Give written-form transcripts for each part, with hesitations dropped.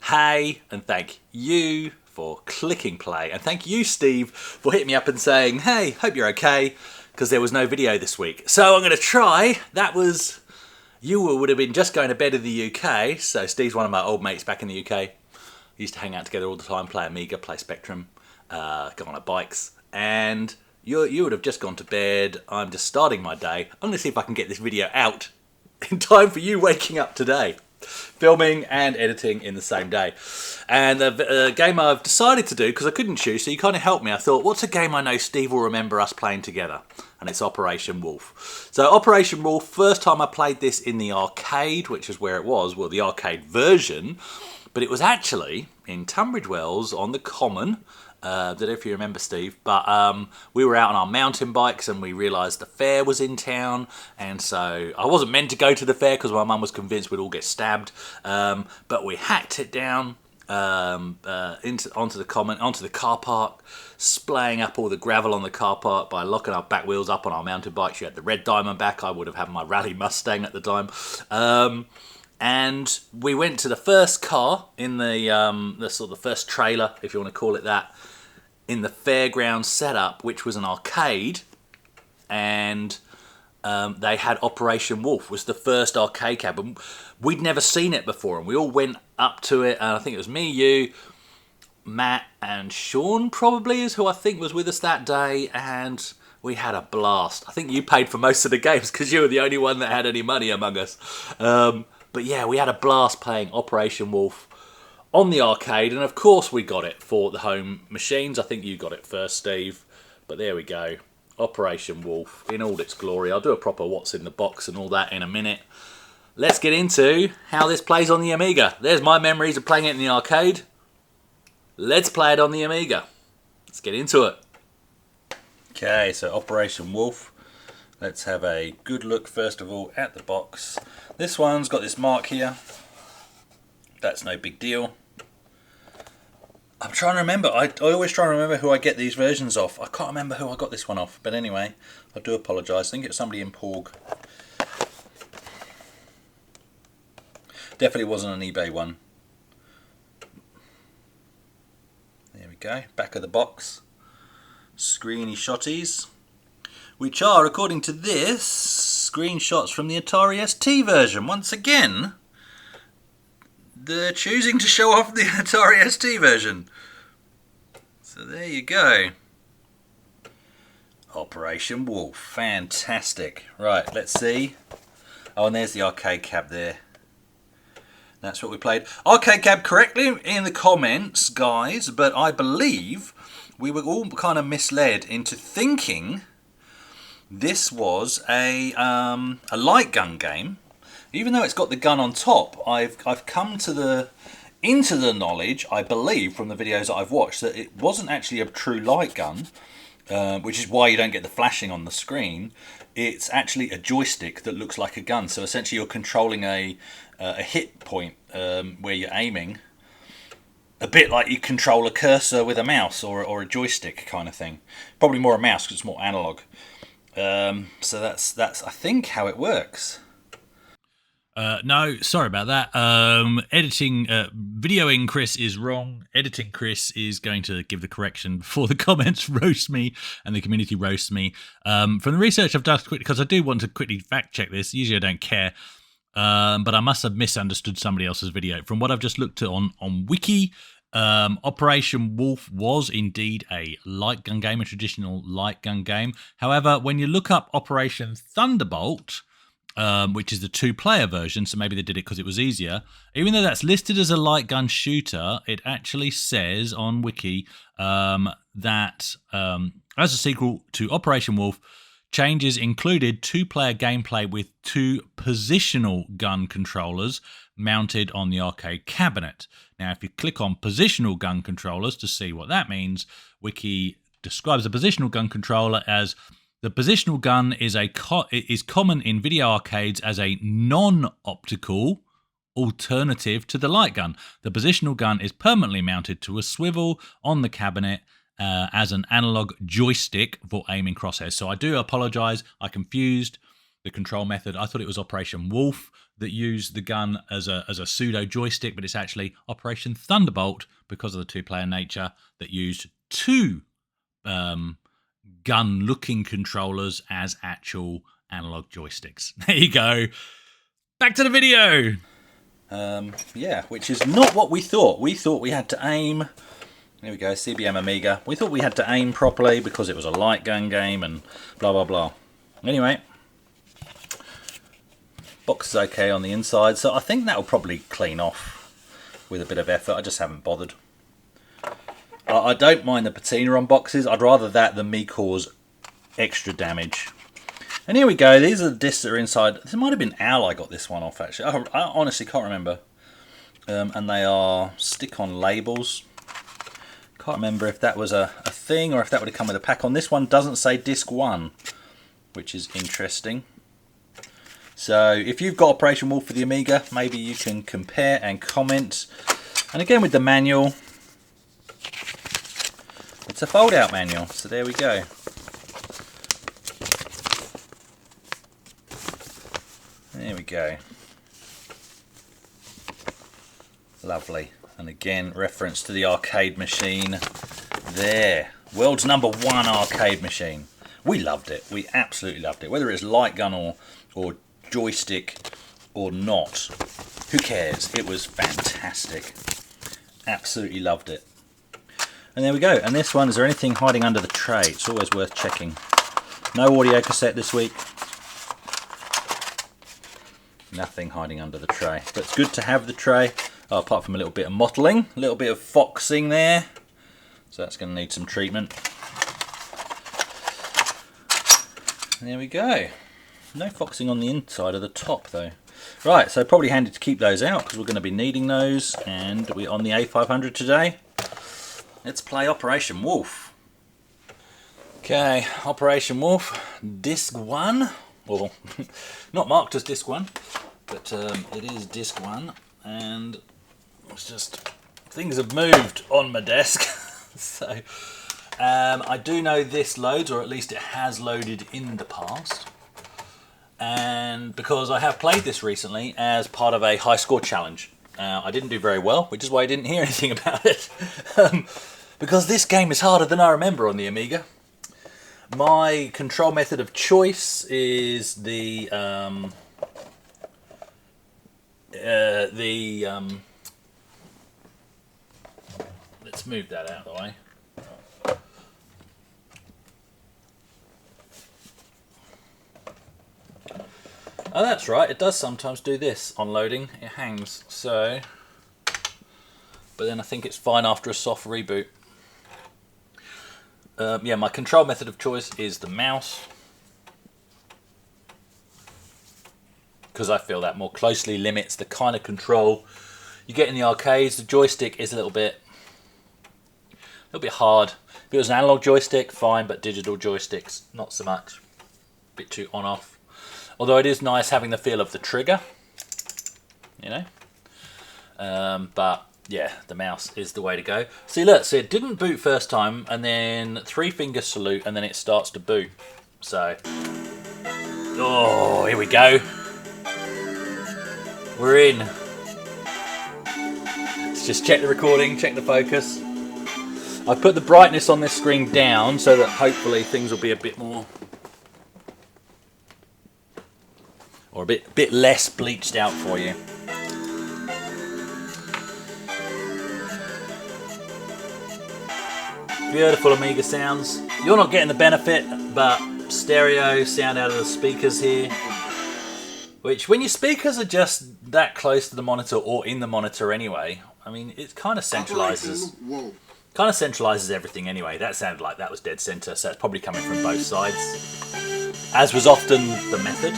hey, and thank you for clicking play. And thank you, Steve, for hitting me up and saying, hey, hope you're okay, because there was no video this week. So I'm going to try. That was, you would have been just going to bed in the UK. So Steve's one of my old mates back in the UK. We used to hang out together all the time, play Amiga, play Spectrum, go on our bikes. And you would have just gone to bed. I'm just starting my day. I'm going to see if I can get this video out in time for you waking up today. Filming and editing in the same day. And the game I've decided to do, because I couldn't choose, so you kind of helped me. I thought, what's a game I know Steve will remember us playing together? And it's Operation Wolf. So Operation Wolf, first time I played this in the arcade, which is where it was, well, the arcade version. But it was actually in Tunbridge Wells on the Common. I don't know if you remember, Steve, but we were out on our mountain bikes and we realised the fair was in town, and so I wasn't meant to go to the fair because my mum was convinced we'd all get stabbed, but we hacked it down onto the Common, onto the car park, splaying up all the gravel on the car park by locking our back wheels up on our mountain bikes. You had the red Diamondback, I would have had my Rally Mustang at the time. And we went to the first car in the sort of the first trailer, if you want to call it that, in the fairground setup, which was an arcade, and they had Operation Wolf, was the first arcade cab, and we'd never seen it before, and we all went up to it, and I think it was me, you, Matt, and Sean probably is who I think was with us that day, and we had a blast. I think you paid for most of the games because you were the only one that had any money among us. But yeah, we had a blast playing Operation Wolf on the arcade, and of course we got it for the home machines. I think you got it first, Steve, but there we go. Operation Wolf in all its glory. I'll do a proper what's in the box and all that in a minute. Let's get into how this plays on the Amiga. There's my memories of playing it in the arcade. Let's play it on the Amiga. Let's get into it. Okay, so Operation Wolf. Let's have a good look first of all at the box. This one's got this mark here. That's no big deal. I'm trying to remember. I always try to remember who I get these versions off. I can't remember who I got this one off. But anyway, I do apologise. I think it was somebody in Porg. Definitely wasn't an eBay one. There we go. Back of the box. Screeny shotties. Which are, according to this, screenshots from the Atari ST version. Once again, they're choosing to show off the Atari ST version. So there you go. Operation Wolf. Fantastic. Right, let's see. Oh, and there's the arcade cab there. That's what we played. Arcade cab correctly in the comments, guys, but I believe we were all kind of misled into thinking this was a light gun game. Even though it's got the gun on top, I've come into the knowledge, I believe, from the videos that I've watched, that it wasn't actually a true light gun, which is why you don't get the flashing on the screen. It's actually a joystick that looks like a gun. So essentially you're controlling a hit point where you're aiming, a bit like you control a cursor with a mouse or a joystick kind of thing. Probably more a mouse because it's more analog. So that's I think how it works. No, sorry about that. Videoing Chris is wrong. Editing Chris is going to give the correction before the comments roast me and the community roasts me. From the research I've done quickly, because I do want to quickly fact check this. Usually I don't care, but I must have misunderstood somebody else's video. From what I've just looked at on Wiki, Operation Wolf was indeed a light gun game, a traditional light gun game. However, when you look up Operation Thunderbolt, which is the two-player version, so maybe they did it because it was easier. Even though that's listed as a light gun shooter, it actually says on Wiki that as a sequel to Operation Wolf, changes included two-player gameplay with two positional gun controllers mounted on the arcade cabinet. Now, if you click on positional gun controllers to see what that means, Wiki describes a positional gun controller as the positional gun is common in video arcades as a non-optical alternative to the light gun. The positional gun is permanently mounted to a swivel on the cabinet as an analog joystick for aiming crosshairs. So I do apologise. I confused the control method. I thought it was Operation Wolf that use the gun as a pseudo joystick, but it's actually Operation Thunderbolt because of the two-player nature, that used two gun-looking controllers as actual analog joysticks. There you go. Back to the video. Yeah, which is not what we thought. We thought we had to aim. There we go, CBM Amiga. We thought we had to aim properly because it was a light gun game and blah blah blah. Anyway, box is okay on the inside, so I think that will probably clean off with a bit of effort. I just haven't bothered. I don't mind the patina on boxes. I'd rather that than me cause extra damage. And here we go. These are the discs that are inside. This might have been Al I got this one off, actually. I honestly can't remember. And they are stick-on labels. Can't remember if that was a thing or if that would have come with a pack on. This one doesn't say disc 1, which is interesting. So if you've got Operation Wolf for the Amiga, maybe you can compare and comment. And again with the manual, it's a fold-out manual, so there we go. There we go. Lovely. And again, reference to the arcade machine there. World's #1 arcade machine. We loved it. We absolutely loved it. Whether it's light gun or joystick or not, who cares? It was fantastic. Absolutely loved it. And there we go. And this one, is there anything hiding under the tray? It's always worth checking. No audio cassette this week. Nothing hiding under the tray. But it's good to have the tray. Oh, apart from a little bit of mottling, a little bit of foxing there. So that's going to need some treatment. There we go. No foxing on the inside of the top though. Right, so probably handy to keep those out because we're going to be needing those. And we're on the A500 today. Let's play Operation Wolf. Okay, Operation Wolf, disc 1. Well, not marked as disc 1, but it is disc 1. And it's just, things have moved on my desk. So I do know this loads, or at least it has loaded in the past. And because I have played this recently as part of a high score challenge. I didn't do very well, which is why I didn't hear anything about it. Because this game is harder than I remember on the Amiga. My control method of choice is the let's move that out of the way. Oh, that's right, it does sometimes do this on loading, it hangs, so, but then I think it's fine after a soft reboot. Yeah, my control method of choice is the mouse, because I feel that more closely limits the kind of control you get in the arcades. The joystick is a little bit hard. If it was an analog joystick, fine, but digital joysticks, not so much. A bit too on-off. Although it is nice having the feel of the trigger, you know. But yeah, the mouse is the way to go. See, look, so it didn't boot first time, and then 3-finger salute, and then it starts to boot. So, oh, here we go. We're in. Let's just check the recording, check the focus. I put the brightness on this screen down so that hopefully things will be a bit more, or a bit less bleached out for you. Beautiful Amiga sounds. You're not getting the benefit, but stereo sound out of the speakers here. Which, when your speakers are just that close to the monitor or in the monitor anyway, I mean, it kind of centralizes. Kind of centralizes everything anyway. That sounded like that was dead center, so it's probably coming from both sides, as was often the method.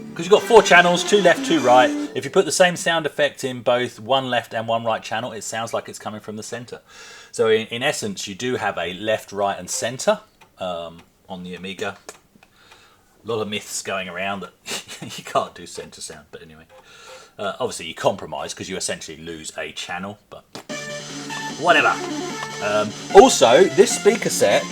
Because you've got 4 channels, 2 left, 2 right. If you put the same sound effect in both 1 left and 1 right channel, it sounds like it's coming from the center. So in essence, you do have a left, right, and center on the Amiga. A lot of myths going around that you can't do center sound, but anyway. Obviously, you compromise because you essentially lose a channel, but whatever. Also, this speaker set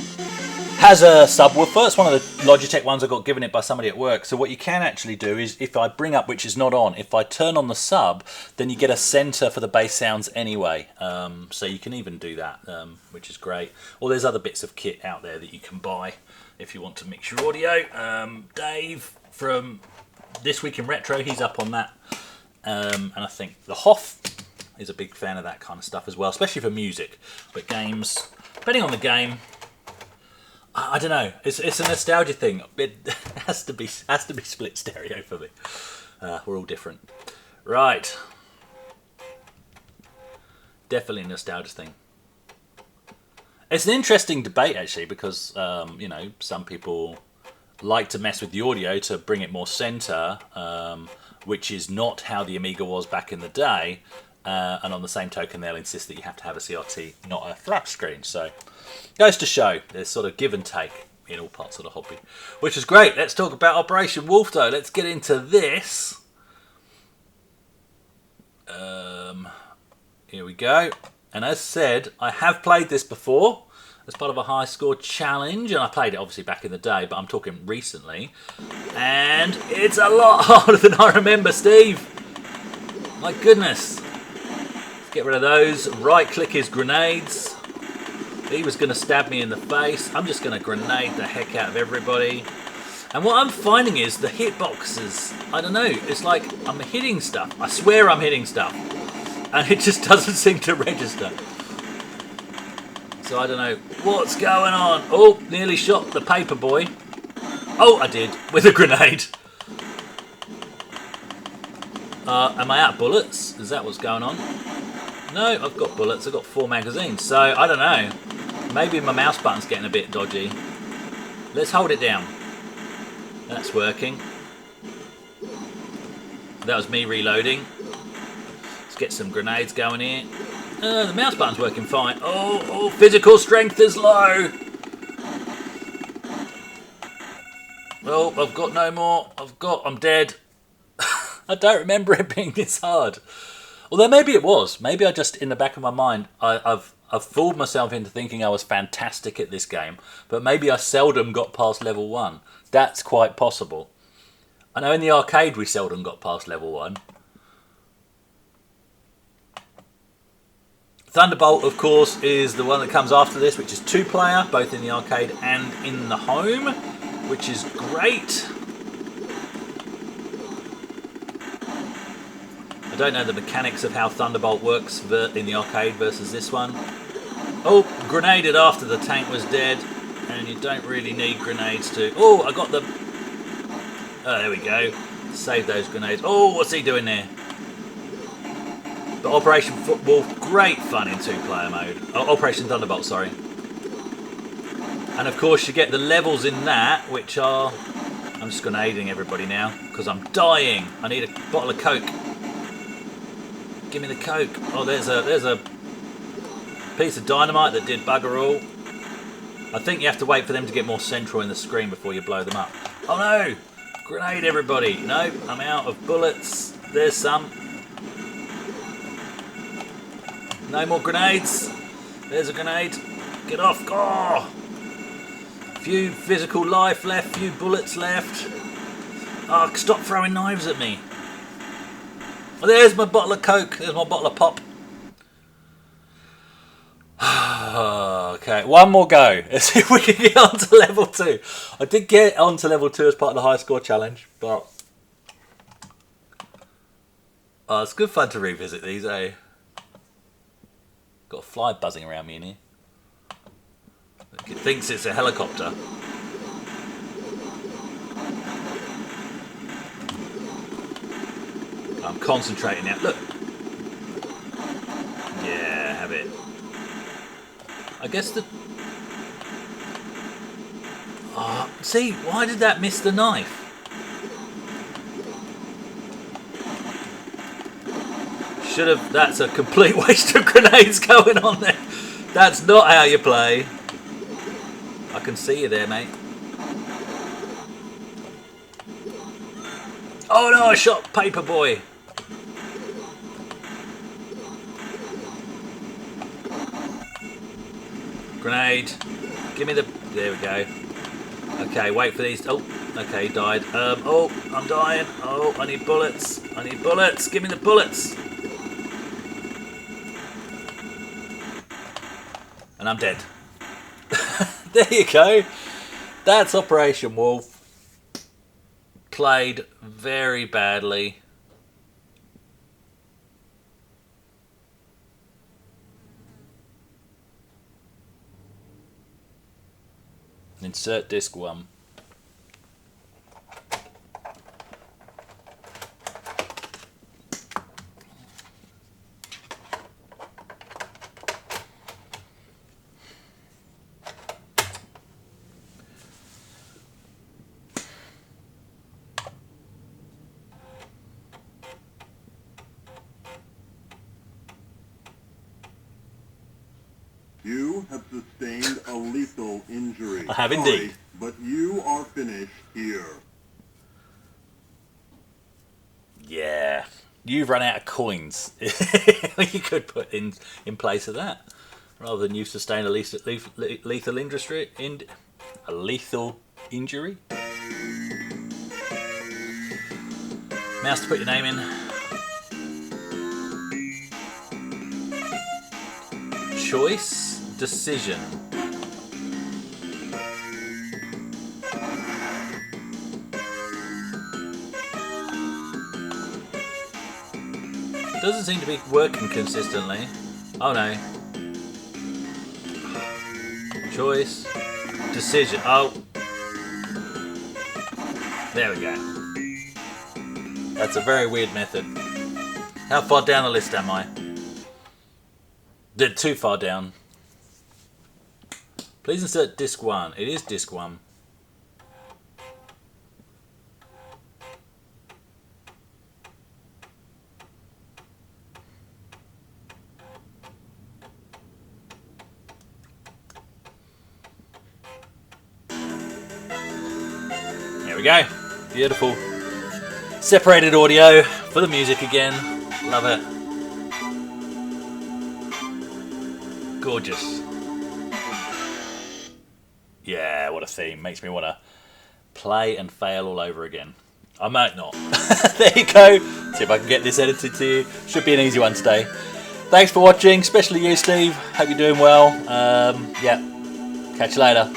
Has a subwoofer. It's one of the Logitech ones I got given it by somebody at work. So what you can actually do is, if I bring up, which is not on, if I turn on the sub, then you get a center for the bass sounds anyway. So you can even do that, which is great. Or there's other bits of kit out there that you can buy if you want to mix your audio. Dave from This Week in Retro, he's up on that. And I think the Hoff is a big fan of that kind of stuff as well, especially for music. But games, depending on the game, I don't know. It's a nostalgia thing. It has to be split stereo for me. We're all different, right? Definitely a nostalgia thing. It's an interesting debate actually, because you know, some people like to mess with the audio to bring it more center, which is not how the Amiga was back in the day. And on the same token, they'll insist that you have to have a CRT, not a flat screen. So, goes to show there's sort of give and take in all parts of the hobby, which is great. Let's talk about Operation Wolf, though. Let's get into this. Here we go. And as said, I have played this before as part of a high score challenge, and I played it obviously back in the day, but I'm talking recently. And it's a lot harder than I remember, Steve. My goodness. Get rid of those. Right click his grenades. He was going to stab me in the face. I'm just going to grenade the heck out of everybody. And what I'm finding is the hitboxes, I don't know, it's like I'm hitting stuff. I swear I'm hitting stuff. And it just doesn't seem to register. So I don't know what's going on. Oh, nearly shot the paper boy. Oh, I did, with a grenade. Am I out of bullets? Is that what's going on? No, I've got bullets. I've got 4 magazines. So, I don't know. Maybe my mouse button's getting a bit dodgy. Let's hold it down. That's working. That was me reloading. Let's get some grenades going here. The mouse button's working fine. Oh, physical strength is low. Oh, I've got no more. I'm dead. I don't remember it being this hard. Although maybe it was. Maybe I just, in the back of my mind, I've fooled myself into thinking I was fantastic at this game. But maybe I seldom got past level 1. That's quite possible. I know in the arcade we seldom got past level 1. Thunderbolt, of course, is the one that comes after this, which is 2-player, both in the arcade and in the home, which is great. I don't know the mechanics of how Thunderbolt works in the arcade versus this one. Oh, grenaded after the tank was dead, and you don't really need grenades to... Oh, I got the... Oh, there we go. Save those grenades. Oh, what's he doing there? But Operation Wolf, great fun in 2-player mode. Oh, Operation Thunderbolt, sorry. And of course you get the levels in that, which are... I'm just grenading everybody now, because I'm dying. I need a bottle of Coke. Give me the Coke. Oh, there's a piece of dynamite that did bugger all. I think you have to wait for them to get more central in the screen before you blow them up. Oh no! Grenade everybody. No, I'm out of bullets. There's some. No more grenades. There's a grenade. Get off. Oh! Few physical life left, few bullets left. Oh, stop throwing knives at me. Well, there's my bottle of Coke. There's my bottle of pop. Okay, one more go. Let's see if we can get on to level 2. I did get on to level 2 as part of the high score challenge, but... Oh, it's good fun to revisit these, eh? Got a fly buzzing around me in here. It thinks it's a helicopter. I'm concentrating now. Look. Yeah, have it. I guess the... Oh, see, why did that miss the knife? Should have... That's a complete waste of grenades going on there. That's not how you play. I can see you there, mate. Oh no, I shot Paperboy. Grenade. Give me the... There we go. Okay, wait for these. Oh, okay, died. Oh, I'm dying. Oh, I need bullets. I need bullets. Give me the bullets. And I'm dead. There you go. That's Operation Wolf. Played very badly. Insert disc 1. You have sustained a lethal injury. I have indeed. But you are finished here. Yeah. You've run out of coins. You could put in place of that. Rather than you sustain a lethal injury. A lethal injury? Mouse to put your name in. Choice, decision. Doesn't seem to be working consistently. Oh no. Choice, decision. Oh. There we go. That's a very weird method. How far down the list am I? They're too far down. Please insert disc 1. It is disc 1. There we go. Beautiful. Separated audio for the music again. Love it. Gorgeous. Yeah, what a theme. Makes me want to play and fail all over again. I might not. There you go. See if I can get this edited to you. Should be an easy one today. Thanks for watching, especially you, Steve. Hope you're doing well. Yeah. Catch you later.